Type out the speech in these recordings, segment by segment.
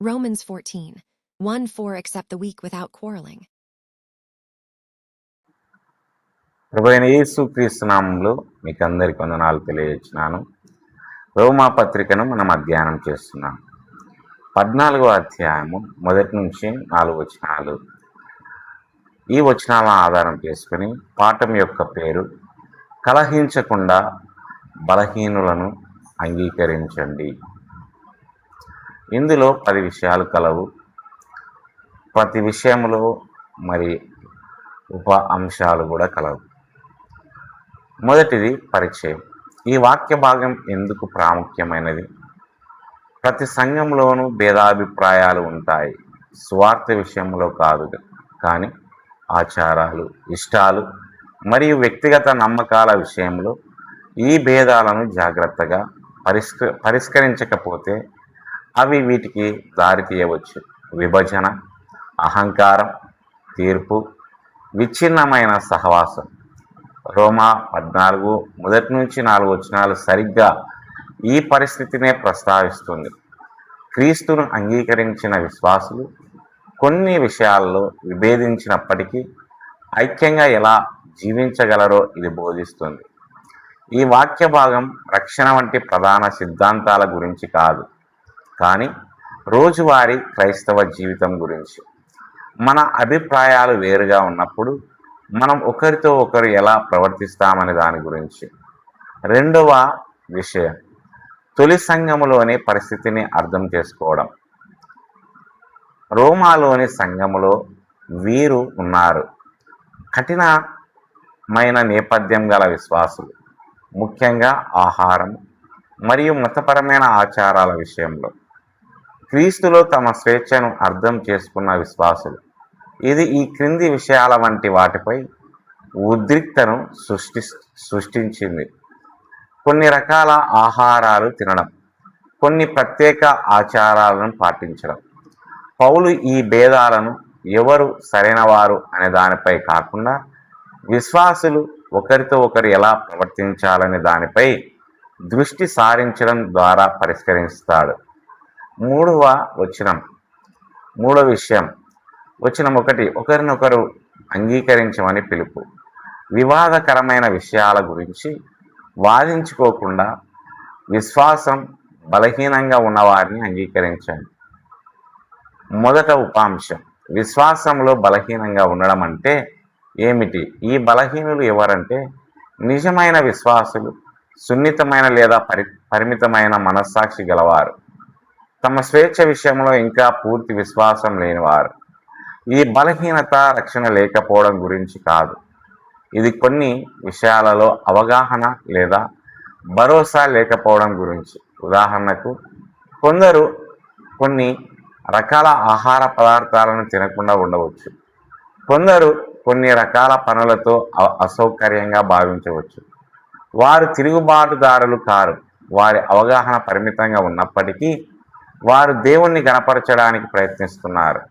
Romans 14, 1-4 accept the weak without quarreling. ప్రభువైన యేసుక్రీస్తు నామములో మీకు అందరికి వందనాలు తెలియజేస్తున్నాను. రోమా పత్రికను మనం అధ్యయనం చేస్తున్నాం. 14వ అధ్యాయము మొదటి నుంచి 4 వచనాలు. ఈ వచనాలను ఆధారం చేసుకుని పాఠం యొక్క పేరు కలహించకుండా బలహీనులను అంగీకరించండి. ఇందులో 10 విషయాలు కలవు. ప్రతి విషయంలో మరి ఉప అంశాలు కూడా కలవు. మొదటిది పరిచయం. ఈ వాక్య భాగం ఎందుకు ప్రాముఖ్యమైనది? ప్రతి సంఘంలోనూ భేదాభిప్రాయాలు ఉంటాయి. స్వార్థ విషయంలో కాదు, కానీ ఆచారాలు, ఇష్టాలు మరియు వ్యక్తిగత నమ్మకాల విషయంలో ఈ భేదాలను జాగ్రత్తగా పరిష్కరించకపోతే అవి వీటికి దారితీయవచ్చు. విభజన, అహంకారం, తీర్పు, విచ్ఛిన్నమైన సహవాసం. రోమా 14 మొదటి నుంచి 4 వచనాలు సరిగ్గా ఈ పరిస్థితినే ప్రస్తావిస్తుంది. క్రీస్తును అంగీకరించిన విశ్వాసులు కొన్ని విషయాల్లో విభేదించినప్పటికీ ఐక్యంగా ఎలా జీవించగలరో ఇది బోధిస్తుంది. ఈ వాక్య భాగం రక్షణ వంటి ప్రధాన సిద్ధాంతాల గురించి కాదు, కానీ రోజువారీ క్రైస్తవ జీవితం గురించి. మన అభిప్రాయాలు వేరుగా ఉన్నప్పుడు మనం ఒకరితో ఒకరు ఎలా ప్రవర్తిస్తామనే దాని గురించి. రెండవ విషయం, తొలి సంఘములోని పరిస్థితిని అర్థం చేసుకోవడం. రోమాలోని సంఘములో వీరు ఉన్నారు. కఠినమైన నేపథ్యం గల విశ్వాసులు, ముఖ్యంగా ఆహారం మరియు మతపరమైన ఆచారాల విషయంలో. క్రీస్తులో తమ స్వేచ్ఛను అర్థం చేసుకున్న విశ్వాసులు. ఇది ఈ క్రింది విషయాల వంటి వాటిపై ఉద్రిక్తను సృష్టించింది. కొన్ని రకాల ఆహారాలు తినడం, కొన్ని ప్రత్యేక ఆచారాలను పాటించడం. పౌలు ఈ భేదాలను ఎవరు సరైనవారు అనే దానిపై కాకుండా విశ్వాసులు ఒకరితో ఒకరు ఎలా ప్రవర్తించాలనే దానిపై దృష్టి సారించడం ద్వారా పరిష్కరిస్తాడు. మూడవ విషయం, వచనం 1, ఒకరినొకరు అంగీకరించమని పిలుపు. వివాదకరమైన విషయాల గురించి వాదించుకోకుండా విశ్వాసం బలహీనంగా ఉన్నవారిని అంగీకరించండి. మొదట ఉపాంశం, విశ్వాసంలో బలహీనంగా ఉండడం అంటే ఏమిటి? ఈ బలహీనులు ఎవరంటే నిజమైన విశ్వాసులు, సున్నితమైన లేదా పరిమితమైన మనస్సాక్షి గలవారు, తమ స్వేచ్ఛ విషయంలో ఇంకా పూర్తి విశ్వాసం లేనివారు. ఈ బలహీనత రక్షణ లేకపోవడం గురించి కాదు, ఇది కొన్ని విషయాలలో అవగాహన లేదా భరోసా లేకపోవడం గురించి. ఉదాహరణకు, కొందరు కొన్ని రకాల ఆహార పదార్థాలను తినకుండా ఉండవచ్చు. కొందరు కొన్ని రకాల పనులతో అసౌకర్యంగా భావించవచ్చు. వారు తిరుగుబాటుదారులు కారు. వారి అవగాహన పరిమితంగా ఉన్నప్పటికీ వారు దేవుణ్ణి గణపరచడానికి ప్రయత్నిస్తున్నారు.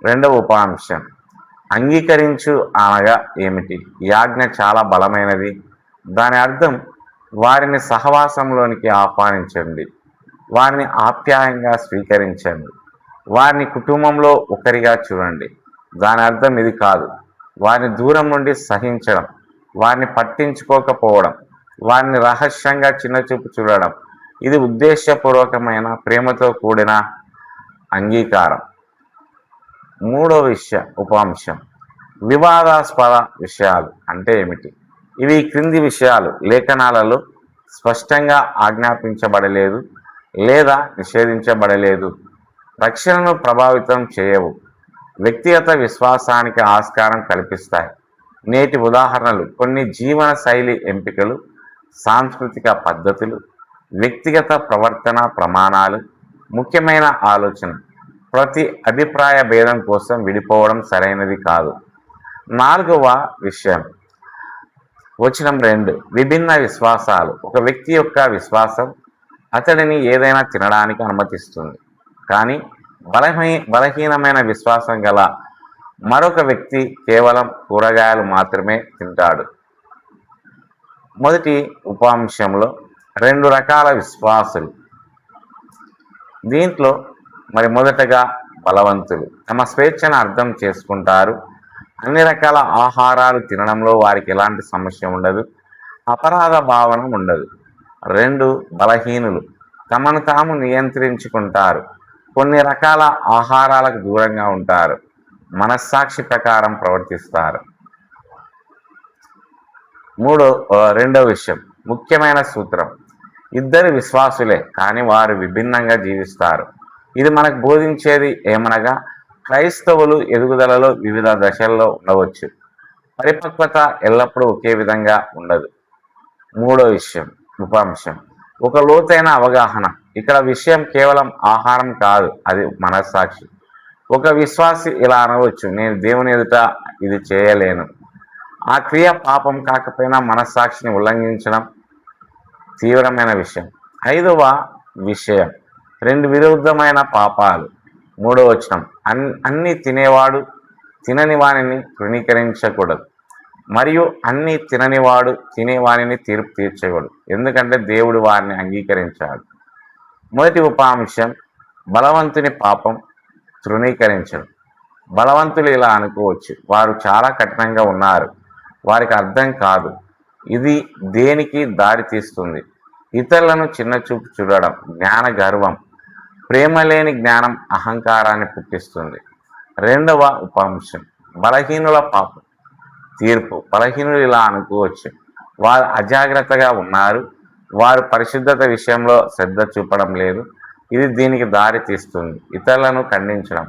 రెండవ ఉపాంశం, అంగీకరించు అనగా ఏమిటి? ఈ ఆజ్ఞ చాలా బలమైనది. దాని అర్థం వారిని సహవాసంలోనికి ఆహ్వానించండి, వారిని ఆప్యాయంగా స్వీకరించండి, వారిని కుటుంబంలో ఒకరిగా చూడండి. దాని అర్థం ఇది కాదు, వారిని దూరం నుండి సహించడం, వారిని పట్టించుకోకపోవడం, వారిని రహస్యంగా చిన్నచూపు చూడడం. ఇది ఉద్దేశపూర్వకమైన ప్రేమతో కూడిన అంగీకారం. మూడవ ఉపాంశం, వివాదాస్పద విషయాలు అంటే ఏమిటి? ఇవి క్రింది విషయాలు లేఖనాలలో స్పష్టంగా ఆజ్ఞాపించబడలేదు లేదా నిషేధించబడలేదు. రక్షణను ప్రభావితం చేయవు, వ్యక్తిగత విశ్వాసానికి ఆస్కారం కల్పిస్తాయి. నేటి ఉదాహరణలు కొన్ని జీవన శైలి ఎంపికలు, సాంస్కృతిక పద్ధతులు, వ్యక్తిగత ప్రవర్తన ప్రమాణాలు. ముఖ్యమైన ఆలోచన, ప్రతి అభిప్రాయ భేదం కోసం విడిపోవడం సరైనది కాదు. నాలుగవ విషయం, వచనం 2, విభిన్న విశ్వాసాలు. ఒక వ్యక్తి యొక్క విశ్వాసం అతడిని ఏదైనా తినడానికి అనుమతిస్తుంది, కానీ బలహీనమైన విశ్వాసం గల మరొక వ్యక్తి కేవలం కూరగాయలు మాత్రమే తింటాడు. మొదటి ఉపాంశంలో 2 రకాల విశ్వాసులు. దీంట్లో మరి మొదటగా బలవంతులు తమ స్వేచ్ఛను అర్థం చేసుకుంటారు. అన్ని రకాల ఆహారాలు తినడంలో వారికి ఎలాంటి సమస్య ఉండదు. అపరాధ భావన ఉండదు. 2 బలహీనులు తమను తాము నియంత్రించుకుంటారు. కొన్ని రకాల ఆహారాలకు దూరంగా ఉంటారు. మనస్సాక్షి ప్రకారం ప్రవర్తిస్తారు. రెండో విషయం, ముఖ్యమైన సూత్రం, ఇద్దరు విశ్వాసులే కానీ వారు విభిన్నంగా జీవిస్తారు. ఇది మనకు బోధించేది ఏమనగా క్రైస్తవులు ఎదుగుదలలో వివిధ దశల్లో ఉండవచ్చు. పరిపక్వత ఎల్లప్పుడూ ఒకే విధంగా ఉండదు. మూడో విషయం, ఉపాంశం, ఒక లోతైన అవగాహన. ఇక్కడ విషయం కేవలం ఆహారం కాదు, అది మనస్సాక్షి. ఒక విశ్వాసి ఇలా అనవచ్చు, నేను దేవుని ఎదుట ఇది చేయలేను. ఆ క్రియ పాపం కాకపోయినా మనస్సాక్షిని ఉల్లంఘించడం తీవ్రమైన విషయం. 5వ విషయం, 2 విరుద్ధమైన పాపాలు. 3వ వచనం, అన్ని తినేవాడు తినని వానిని తృణీకరించకూడదు, మరియు అన్ని తిననివాడు తినేవానిని తీర్పు తీర్చకూడదు, ఎందుకంటే దేవుడు వారిని అంగీకరించాడు. మొదటి ఉపాంశం, బలవంతుని పాపం తృణీకరించడం. బలవంతులు ఇలా అనుకోవచ్చు, వారు చాలా కఠినంగా ఉన్నారు, వారికి అర్థం కాదు. ఇది దేనికి దారి తీస్తుంది? ఇతరులను చిన్నచూపు చూడడం, జ్ఞాన గర్వం. ప్రేమ లేని జ్ఞానం అహంకారాన్ని పుట్టిస్తుంది. 2వ ఉపాంశం, బలహీనుల పాపం తీర్పు. బలహీనులు ఇలా అనుకోవచ్చు, వారు అజాగ్రత్తగా ఉన్నారు, వారు పరిశుద్ధత విషయంలో శ్రద్ధ చూపడం లేదు. ఇది దీనికి దారి తీస్తుంది. ఇతరులను ఖండించడం,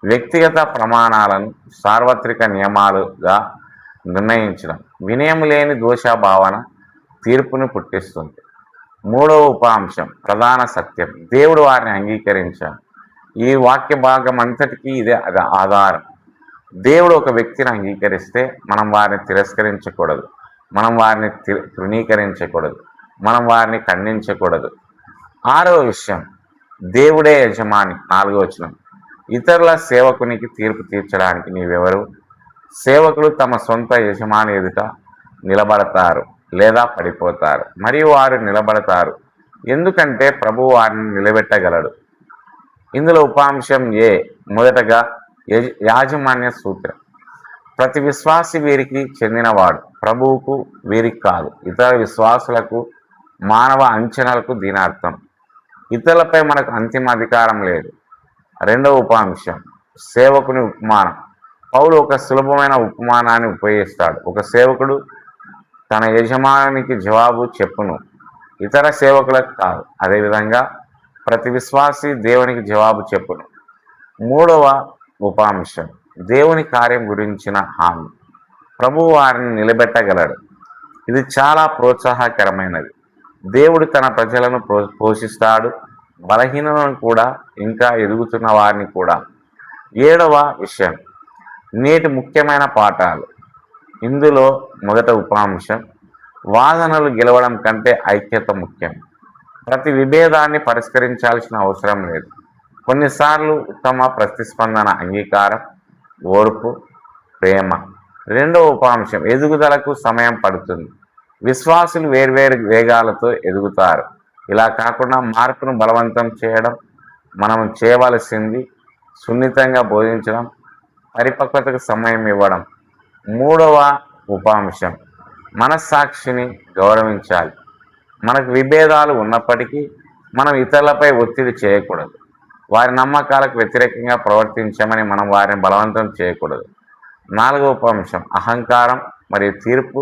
వ్యక్తిగత ప్రమాణాలను సార్వత్రిక నియమాలుగా నిర్ణయించడం. వినయం లేని దోషభావన తీర్పును పుట్టిస్తుంది. 3వ ఉపాంశం, ప్రధాన సత్యం, దేవుడు వారిని అంగీకరించాడు. ఈ వాక్య భాగం అంతటికీ ఇదే ఆధారం. దేవుడు ఒక వ్యక్తిని అంగీకరిస్తే మనం వారిని తిరస్కరించకూడదు, మనం వారిని తృణీకరించకూడదు, మనం వారిని ఖండించకూడదు. 6వ విషయం, దేవుడే యజమాని. 4వ వచనం, ఇతరుల సేవకునికి తీర్పు తీర్చడానికి నీవెవరు? సేవకులు తమ సొంత యజమాని ఎదుట నిలబడతారు లేదా పడిపోతారు, మరియు వారు నిలబడతారు ఎందుకంటే ప్రభువు వారిని నిలబెట్టగలడు. ఇందులో ఉపాంశం ఏ, మొదటగా యాజమాన్య సూత్రం. ప్రతి విశ్వాసి వీరికి చెందినవాడు, ప్రభువుకు వీరికి కాదు. ఇతర విశ్వాసులకు, మానవ అంచనాలకు దీని అర్థం. ఇతరులపై మనకు అంతిమ అధికారం లేదు. 2వ ఉపాంశం, సేవకుని ఉపమానం. పౌలు ఒక సులభమైన ఉపమానాన్ని ఉపయోగిస్తాడు. ఒక సేవకుడు తన యజమానికి జవాబు చెప్పును, ఇతర సేవకులకు కాదు. అదేవిధంగా ప్రతి విశ్వాసి దేవునికి జవాబు చెప్పును. 3వ ఉపాంశం, దేవుని కార్యం గురించిన హామీ. ప్రభువు వారిని నిలబెట్టగలడు. ఇది చాలా ప్రోత్సాహకరమైనది. దేవుడు తన ప్రజలను పోషిస్తాడు, బలహీనులను కూడా, ఇంకా ఎదుగుతున్న వారిని కూడా. 7వ విషయం, నేటి ముఖ్యమైన పాఠాలు. ఇందులో మొదట ఉపాంశం, వాదనలు గెలవడం కంటే ఐక్యత ముఖ్యం. ప్రతి విభేదాన్ని పరిష్కరించాల్సిన అవసరం లేదు. కొన్నిసార్లు ఉత్తమ ప్రతిస్పందన అంగీకారం, ఓర్పు, ప్రేమ. 2వ ఉపాంశం, ఎదుగుదలకు సమయం పడుతుంది. విశ్వాసులు వేర్వేరు వేగాలతో ఎదుగుతారు. ఇలా కాకుండా మార్పును బలవంతం చేయడం, మనం చేయవలసింది సున్నితంగా బోధించడం, పరిపక్వతకు సమయం ఇవ్వడం. 3వ ఉపాంశం, మనస్సాక్షిని గౌరవించాలి. మనకు విభేదాలు ఉన్నప్పటికీ మనం ఇతరులపై ఒత్తిడి చేయకూడదు. వారి నమ్మకాలకు వ్యతిరేకంగా ప్రవర్తించమని మనం వారిని బలవంతం చేయకూడదు. 4వ ఉపాంశం, అహంకారం మరియు తీర్పు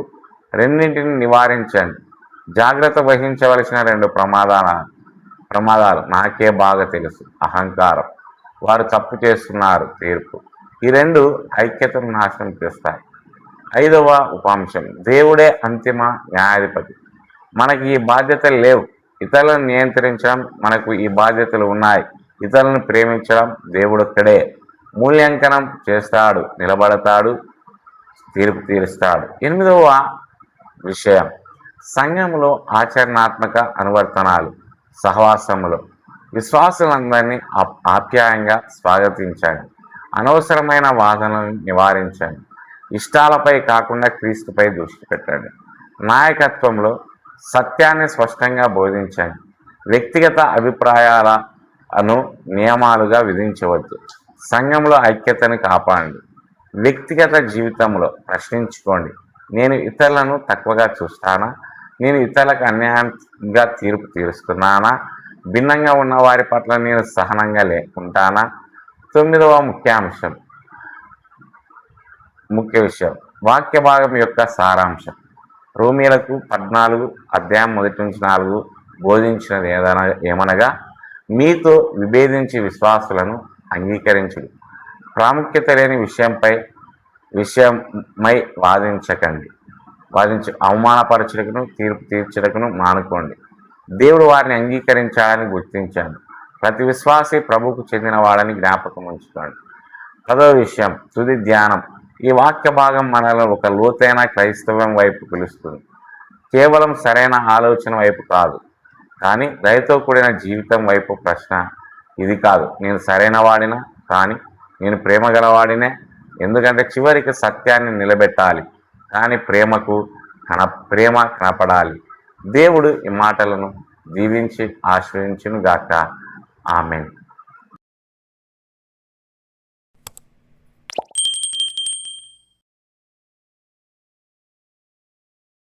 రెండింటిని నివారించండి. జాగ్రత్త వహించవలసిన 2 ప్రమాదాలు నాకే బాగా తెలుసు, అహంకారం, వారు తప్పు చేస్తున్నారు, తీర్పు. ఈ 2 ఐక్యతను నాశనం చేస్తాయి. 5వ ఉపాంశం, దేవుడే అంతిమ న్యాయాధిపతి. మనకి ఈ బాధ్యతలు లేవు. ఇతరులను నియంత్రించడం మనకు ఈ బాధ్యతలు ఉన్నాయి. ఇతరులను ప్రేమించడం దేవుడొక్కడే మూల్యాంకనం చేస్తాడు, నిలబడతాడు, తీర్పు తీరుస్తాడు. 8వ విషయం, సంఘంలో ఆచరణాత్మక అనువర్తనాలు. సహవాసములో విశ్వాసులందరినీ ఆప్యాయంగా స్వాగతించండి. అనవసరమైన వాదనలను నివారించండి. ఇష్టాలపై కాకుండా క్రీస్తుపై దృష్టి పెట్టండి. నాయకత్వంలో సత్యాన్ని స్పష్టంగా బోధించండి. వ్యక్తిగత అను నియమాలుగా విధించవద్దు. సంఘంలో ఐక్యతను కాపాడండి. వ్యక్తిగత జీవితంలో ప్రశ్నించుకోండి. నేను ఇతరులను తక్కువగా చూస్తానా? నేను ఇతరులకు అన్యాయంగా తీర్పు తీరుస్తున్నానా? భిన్నంగా ఉన్న వారి పట్ల నేను సహనంగా లేకుంటానా? 9వ ముఖ్య విషయం వాక్య భాగం యొక్క సారాంశం. రోమీయులకు 14 అధ్యాయం 1-4 బోధించినది ఏమనగా, మీతో విభేదించి విశ్వాసులను అంగీకరించుడు. ప్రాముఖ్యత లేని విషయమై అవమానపరచుటకును తీర్పు తీర్చుటకును మానుకోండి. దేవుడు వారిని అంగీకరించాలని గుర్తించాడు. ప్రతి విశ్వాసి ప్రభువుకు చెందిన వాడని జ్ఞాపకం ఉంచుకోండి. 10వ విషయం తుది ధ్యానం. ఈ వాక్య భాగం మనల్ని ఒక లోతైన క్రైస్తవం వైపు పిలుస్తుంది. కేవలం సరైన ఆలోచన వైపు కాదు, కానీ దయతో కూడిన జీవితం వైపు. ప్రశ్న ఇది కాదు, నేను సరైన వాడినా? కానీ నేను ప్రేమ గలవాడినే. ఎందుకంటే చివరికి సత్యాన్ని నిలబెట్టాలి, కానీ ప్రేమ కనపడాలి. దేవుడు ఈ మాటలను దీవించి ఆశ్రయించును గాక. ఆమేన్.